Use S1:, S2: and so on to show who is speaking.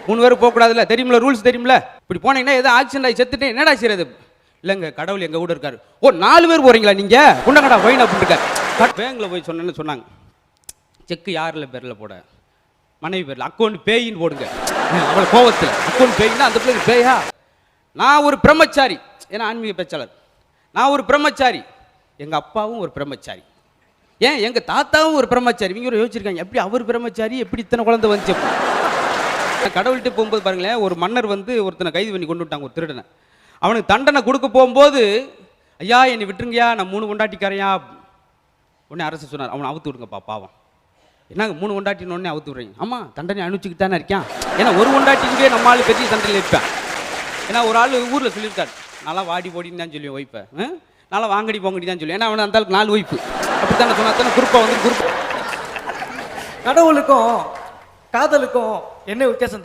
S1: 3 பேர் போகக்கூடாதுல்ல, தெரியுமில்ல, ரூல்ஸ் தெரியுமில்ல. இப்படி போனீங்கன்னா ஏதோ ஆக்சிடென்ட் ஆகி செத்துட்டு என்னடா செய்யறது? இல்லைங்க, கடவுள் எங்கள் கூட இருக்காரு. ஓ 4 பேர் போகிறீங்களா நீங்கள்? குண்டங்கடா ஃபைன் அப்படின்னு பேங்கில் போய் சொன்னேன்னு சொன்னாங்க. செக்கு யாரில் பேரில் போட? மனைவி பேரில். அக்கௌண்ட் பேயின்னு போடுங்க. அவ்வளோ கோவத்தில் அக்கௌண்ட் பேயின்னா அந்த பிள்ளை பேயா? நான் ஒரு பிரம்மச்சாரி, ஏன்னா ஆன்மீக பேச்சாளர். நான் ஒரு பிரம்மச்சாரி, எங்கள் அப்பாவும் ஒரு பிரம்மச்சாரி, ஏன் எங்கள் தாத்தாவும் ஒரு பிரம்மச்சாரி. இவங்க ஒரு யோசிச்சிருக்காங்க, எப்படி அவர் பிரம்மச்சாரி, எப்படி இத்தனை குழந்தை வந்துச்சு? கடவுள்கிட்ட போகும்போது பாருங்களேன், ஒரு மன்னர் வந்து ஒருத்தனை கைது பண்ணி கொண்டு விட்டாங்க, ஒரு திருடனை. அவனுக்கு தண்டனை கொடுக்க போகும்போது, ஐயா என்னை விட்டுருங்கய்யா, நான் 3 கொண்டாட்டிக்காரையா. உடனே அரசு சொன்னார், அவனை அவுத்து விடுங்கப்பா, பாவம். என்னங்க 3 கொண்டாட்டின்னு உடனே அவுத்து விடுறீங்க? ஆமாம், தண்டனை அனுப்பிச்சிக்கிட்டு தானே இருக்கான். ஏன்னா ஒரு கொண்டாட்டிக்கே நம்ம ஆள் பெரிய தண்டனையில் இருப்பேன். ஏன்னா ஒரு ஆள் ஊரில் சொல்லியிருக்காரு, நல்லா வாடி போடின்னு தான் சொல்லுவேன் ஒய்ப்பை, நல்லா வாங்கடி போங்கடி தான் சொல்லுவேன். ஏன்னா அவனை அந்த அளவுக்கு 4 ஒய்ப்பு அப்படி தானே சொன்னா தானே குறுப்பா வந்து குறுப்பு.
S2: கடவுளுக்கும் காதலுக்கும் என்ன வித்தியாசம் தெரியும்?